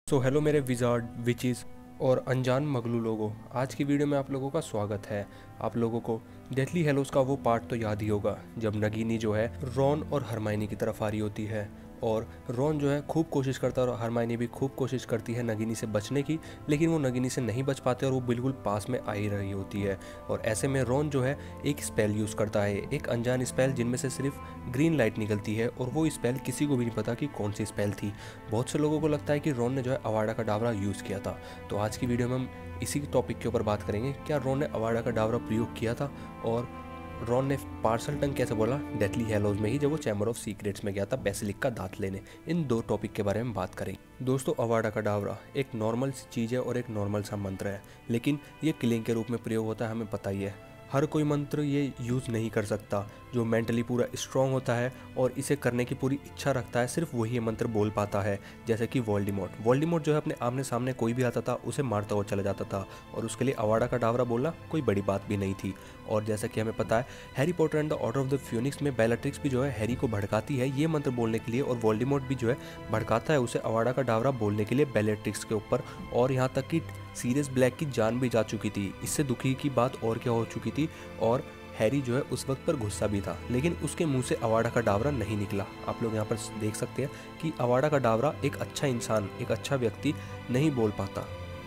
So hello मेरे wizard witches और अनजान मगलू लोगों, आज की वीडियो में आप लोगों का स्वागत है। आप लोगों को डेथली हेलोस का वो पार्ट तो याद ही होगा जब नगीनी जो है रॉन और हरमाइनी की तरफ आ रही होती है और रॉन जो है खूब कोशिश करता है और हरमाइनी भी खूब कोशिश करती है नगीनी से बचने की, लेकिन वो नगीनी से नहीं बच पाते और वो बिल्कुल पास में आ ही रही होती है। और ऐसे में रॉन जो है एक स्पेल यूज़ करता है, एक अनजान स्पेल जिनमें से सिर्फ ग्रीन लाइट निकलती है और वो स्पेल किसी को भी नहीं पता कि कौन सी स्पेल थी। बहुत से लोगों को लगता है कि रॉन ने जो है अवाडा का डावरा यूज़ किया था। तो आज की वीडियो में हम इसी टॉपिक के ऊपर बात करेंगे, क्या रॉन ने अवाडा का डावरा प्रयोग किया था और रॉन ने पार्सल टंग कैसे बोला डेथली हेलोज में ही जब वो चैम्बर ऑफ सीक्रेट्स में गया था बेसिलिक का दांत लेने। इन दो टॉपिक के बारे में बात करेंगे। दोस्तों, अवाडा का डावरा एक नॉर्मल सी चीज़ है और एक नॉर्मल सा मंत्र है, लेकिन ये किलिंग के रूप में प्रयोग होता है। हमें पता ही है हर कोई मंत्र ये यूज़ नहीं कर सकता। जो मेंटली पूरा स्ट्रांग होता है और इसे करने की पूरी इच्छा रखता है, सिर्फ वही ये मंत्र बोल पाता है। जैसे कि वोल्डेमॉर्ट जो है अपने आमने सामने कोई भी आता था उसे मारता हुआ चला जाता था और उसके लिए अवाडा का डावरा बोलना कोई बड़ी बात भी नहीं थी। और जैसा कि हमें पता है Harry Potter and the order of the Phoenix में बेllatrix भी जो है हैरी को भड़काती है ये मंत्र बोलने के लिए, और वोल्डेमॉर्ट भी जो है भड़काता है उसे अवाडा का डावरा बोलने के लिए बेllatrix के ऊपर। और यहाँ तक कि सीरियस ब्लैक की जान भी जा चुकी थी। इससे दुखी की बात और क्या हो चुकी थी, और हैरी जो है उस वक्त पर गुस्सा भी था, लेकिन उसके मुंह से अवाडा का डावरा नहीं निकला। आप लोग यहाँ पर देख सकते हैं कि अवाडा का डावरा एक अच्छा इंसान, एक अच्छा व्यक्ति नहीं बोल पाता।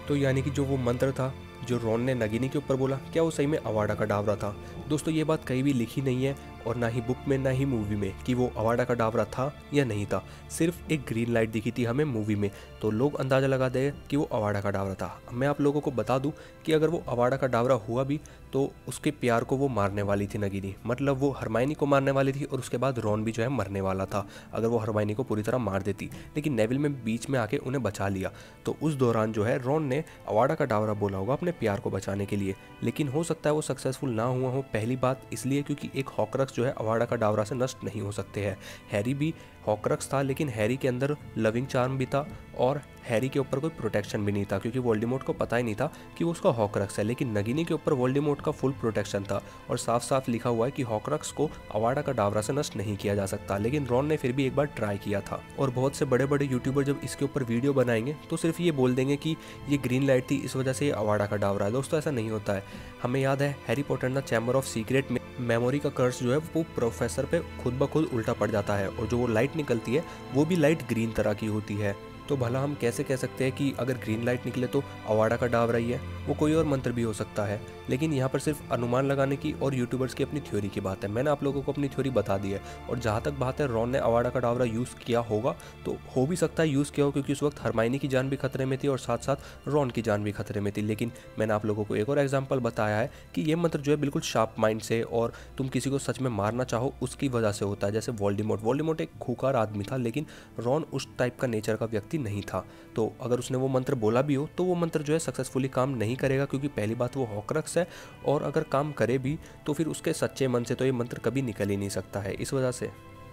तो यानी कि जो वो मंत्र था जो रॉन ने नगीनी के ऊपर बोला, क्या वो सही में अवाडा का डावरा था? दोस्तों, ये बात कहीं भी लिखी नहीं है और ना ही बुक में ना ही मूवी में कि वो अवाडा का डावरा था या नहीं था। सिर्फ एक ग्रीन लाइट दिखी थी हमें मूवी में, तो लोग अंदाज़ा लगा दे कि वो अवाडा का डावरा था। मैं आप लोगों को बता दूं कि अगर वो अवाडा का डावरा हुआ भी तो उसके प्यार को वो मारने वाली थी नगीनी, मतलब वो हरमाइनी को मारने वाली थी और उसके बाद रॉन भी जो है मरने वाला था अगर वो हरमाइनी को पूरी तरह मार देती। लेकिन नेविल में बीच में आके उन्हें बचा लिया। तो उस दौरान जो है रॉन ने अवाडा का डावरा बोला होगा अपने प्यार को बचाने के लिए, लेकिन हो सकता है वो सक्सेसफुल ना हुआ हो। पहली बात इसलिए क्योंकि एक हॉकरक्स जो है अवाडा का डावरा से नष्ट नहीं हो सकते हैं। हैरी भी हॉकरक्स था, लेकिन हैरी के अंदर लविंग चार्म भी था और हैरी के ऊपर कोई प्रोटेक्शन भी नहीं था क्योंकि वोल्डेमॉर्ट को पता ही नहीं था कि वो उसका हॉकरक्स है। लेकिन नगीनी के ऊपर वोल्डेमॉर्ट का फुल प्रोटेक्शन था और साफ साफ लिखा हुआ है कि हॉकरक्स को अवाडा का डावरा से नष्ट नहीं किया जा सकता। लेकिन रॉन ने फिर भी एक बार ट्राई किया था। और बहुत से बड़े बड़े यूट्यूबर जब इसके ऊपर वीडियो बनाएंगे तो सिर्फ ये बोल देंगे कि ये ग्रीन लाइट थी इस वजह से ये अवाडा का डावरा है। दोस्तों, ऐसा नहीं होता है। हमें याद है Harry Potter and the chamber of secret में मेमोरी का कर्स जो है वो प्रोफेसर पे खुद ब खुद उल्टा पड़ जाता है और जो वो लाइट निकलती है वो भी लाइट ग्रीन तरह की होती है। तो भला हम कैसे कह सकते हैं कि अगर ग्रीन लाइट निकले तो अवाडा का डावरा ही है? वो कोई और मंत्र भी हो सकता है। लेकिन यहाँ पर सिर्फ अनुमान लगाने की और यूट्यूबर्स की अपनी थ्योरी की बात है। मैंने आप लोगों को अपनी थ्योरी बता दी है। और जहाँ तक बात है रॉन ने अवाडा का डावरा यूज़ किया होगा, तो हो भी सकता है यूज़ किया हो क्योंकि उस वक्त हरमाइनी की जान भी खतरे में थी और साथ साथ रॉन की जान भी खतरे में थी। लेकिन मैंने आप लोगों को एक और एग्जाम्पल बताया है कि ये मंत्र जो है बिल्कुल शार्प माइंड से और तुम किसी को सच में मारना चाहो उसकी वजह से होता है। जैसे वोल्डेमॉर्ट एक खूंखार आदमी था, लेकिन रॉन उस टाइप का नेचर का व्यक्ति नहीं था। तो अगर उसने वो मंत्र बोला भी हो तो वो मंत्र जो है सक्सेसफुली काम नहीं करेगा क्योंकि पहली बात वो हॉकरक्स है, और अगर काम करे भी तो फिर उसके सच्चे मन से तो ये मंत्र कभी निकल ही नहीं सकता है। इस वजह से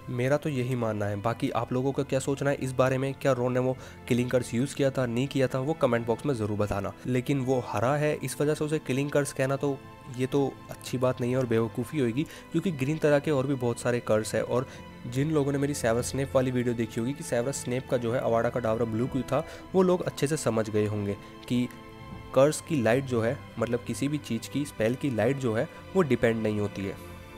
मेरा तो यही मानना है। बाकी आप लोगों का क्या सोचना है इस बारे में? क्या रॉन ने वो किलिंग कर्स यूज़ किया था, नहीं किया था? वो कमेंट बॉक्स में ज़रूर बताना। लेकिन वो हरा है इस वजह से उसे किलिंग कर्स कहना तो ये तो अच्छी बात नहीं है और बेवकूफ़ी होगी, क्योंकि ग्रीन तरह के और भी बहुत सारे कर्स है। और जिन लोगों ने मेरी सेवर्स स्नेप वाली वीडियो देखी होगी कि सेवर्स स्नेप का जो है अवाडा का डावरा ब्लू क्यों था, वो लोग अच्छे से समझ गए होंगे कि कर्स की लाइट जो है, मतलब किसी भी चीज़ की स्पेल की लाइट जो है वो डिपेंड नहीं होती है।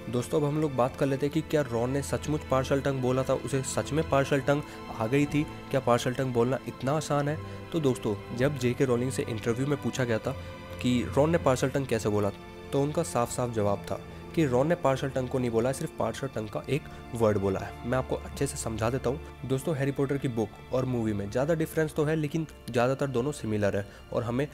दोस्तों, अब हम लोग बात कर लेते हैं कि क्या रॉन ने सचमुच पार्शल टंग बोला था, उसे सच में पार्शल टंग आ गई थी? क्या पार्शल टंग बोलना इतना आसान है? तो दोस्तों, जब जेके रोलिंग से इंटरव्यू में पूछा गया था कि रॉन ने पार्शल टंग कैसे बोला, तो उनका साफ साफ जवाब था कि रॉन ने पार्शल टंग को नहीं बोला है, सिर्फ पार्शल टंग का एक वर्ड बोला है। मैं आपको अच्छे से समझा देता हूँ। दोस्तों, हैरी पॉटर की बुक और मूवी में ज़्यादा डिफरेंस तो है, लेकिन ज़्यादातर दोनों सिमिलर है और हमें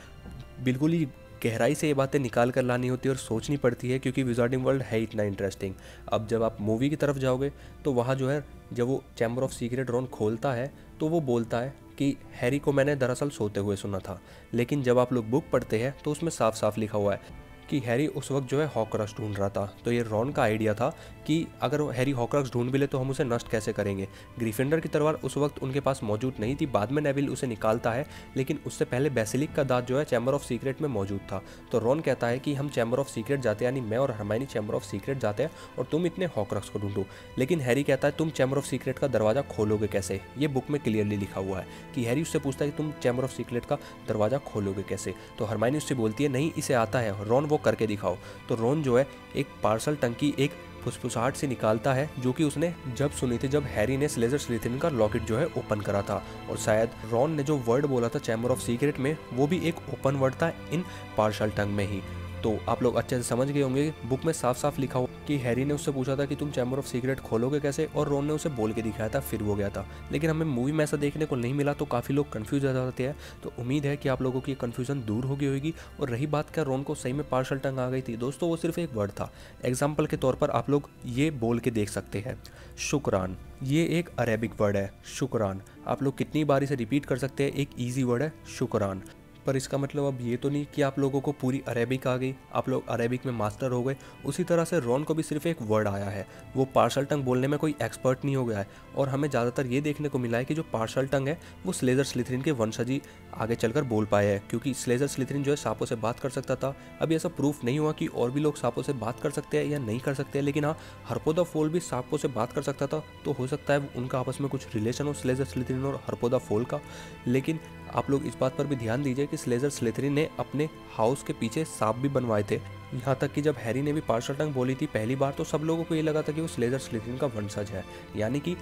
बिल्कुल ही गहराई से ये बातें निकाल कर लानी होती है और सोचनी पड़ती है क्योंकि विजार्डिंग वर्ल्ड है इतना इंटरेस्टिंग। अब जब आप मूवी की तरफ जाओगे तो वहाँ जो है जब वो चैम्बर ऑफ सीक्रेट रॉन खोलता है तो वो बोलता है कि हैरी को मैंने दरअसल सोते हुए सुना था। लेकिन जब आप लोग बुक पढ़ते हैं तो उसमें साफ साफ लिखा हुआ है कि हैरी उस वक्त जो है हॉर्क्रक्स ढूंढ रहा था। तो ये रॉन का आइडिया था कि अगर हैरी हॉर्क्रक्स ढूंढ भी ले तो हम उसे नष्ट कैसे करेंगे। ग्रीफिंडर की तलवार उस वक्त उनके पास मौजूद नहीं थी, बाद में नेविल उसे निकालता है, लेकिन उससे पहले बेसिलिक का दांत जो है चैम्बर ऑफ सीक्रेट में मौजूद था। तो रॉन कहता है कि हम चैम्बर ऑफ सीक्रेट जाते हैं, यानी मैं और हरमाइनी चैम्बर ऑफ सीक्रेट जाते हैं और तुम इतने हॉर्क्रक्स को ढूंढो। लेकिन हैरी कहता है तुम चैम्बर ऑफ सीक्रेट का दरवाजा खोलोगे कैसे। ये बुक में क्लियरली लिखा हुआ है कि हैरी उससे पूछता है कि तुम चैम्बर ऑफ सीक्रेट का दरवाजा खोलोगे कैसे। तो हरमाइनी उससे बोलती है नहीं इसे आता है, रॉन वो करके दिखाओ। तो रॉन जो है एक पार्सल टंकी एक फुसफुसाहट से निकालता है जो कि उसने जब सुनी थी जब हैरी ने स्लेज़र स्लिथिन का लॉकेट जो है ओपन करा था। और शायद रॉन ने जो वर्ड बोला था चैम्बर ऑफ सीक्रेट में वो भी एक ओपन वर्ड था इन पार्सल टंग में ही। तो आप लोग अच्छे से समझ गए होंगे, बुक में साफ साफ लिखा हुआ कि हैरी ने उससे पूछा था कि तुम चैम्बर ऑफ सीक्रेट खोलोगे कैसे, और रॉन ने उसे बोल के दिखाया था, फिर वो गया था। लेकिन हमें मूवी में ऐसा देखने को नहीं मिला, तो काफ़ी लोग कन्फ्यूज हो जाते हैं। तो उम्मीद है कि आप लोगों की कन्फ्यूजन दूर हो गई होगी। और रही बात क्या रॉन को सही में पार्सल टंग आ गई थी, दोस्तों वो सिर्फ एक वर्ड था। एग्जाम्पल के तौर पर आप लोग ये बोल के देख सकते हैं, शुक्रान। ये एक अरेबिक वर्ड है शुक्रान। आप लोग कितनी बार इसे रिपीट कर सकते हैं, एक ईजी वर्ड है शुक्रान। पर इसका मतलब अब ये तो नहीं कि आप लोगों को पूरी अरेबिक आ गई, आप लोग अरेबिक में मास्टर हो गए। उसी तरह से रॉन को भी सिर्फ एक वर्ड आया है, वो पार्सल टंग बोलने में कोई एक्सपर्ट नहीं हो गया है। और हमें ज़्यादातर ये देखने को मिला है कि जो पार्सल टंग है वो स्लेज़र स्लिथिन के वंशज ही आगे चलकर बोल पाए हैं, क्योंकि स्लेज़र स्लिथिन जो है सांपों से बात कर सकता था। अभी ऐसा प्रूफ नहीं हुआ कि और भी लोग सांपों से बात कर सकते हैं या नहीं कर सकते हैं, लेकिन हाँ हरपो द फोल भी सांपों से बात कर सकता था। तो हो सकता है उनका आपस में कुछ रिलेशन हो स्लेज़र स्लिथिन और हरपो द फोल का। लेकिन आप लोग इस बात पर भी ध्यान दीजिए कि स्लेज़र स्लिथिन ने अपने हाउस के पीछे सांप भी बनवाए थे। यहाँ तक कि जब हैरी ने भी पार्सल टंग बोली थी पहली बार तो सब लोगों को ये लगा था कि वो स्लेज़र स्लिथिन का वंशज है। यानी कि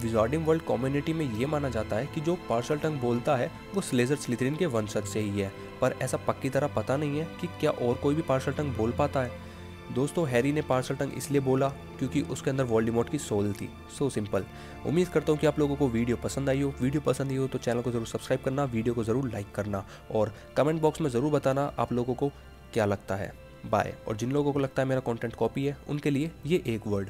विज़ार्डिंग वर्ल्ड कम्युनिटी में ये माना जाता है कि जो पार्सल टंग बोलता है वो स्लेज़र स्लिथिन के वंशज से ही है। पर ऐसा पक्की तरह पता नहीं है कि क्या और कोई भी पार्सल टंग बोल पाता है। दोस्तों हैरी ने पार्सल टंग इसलिए बोला क्योंकि उसके अंदर वोल्डेमॉर्ट की सोल थी। So simple. उम्मीद करता हूँ कि आप लोगों को वीडियो पसंद आई हो। वीडियो पसंद आई हो तो चैनल को ज़रूर सब्सक्राइब करना, वीडियो को ज़रूर लाइक करना और कमेंट बॉक्स में ज़रूर बताना आप लोगों को क्या लगता है। बाय। और जिन लोगों को लगता है मेरा कंटेंट कॉपी है उनके लिए ये एक वर्ड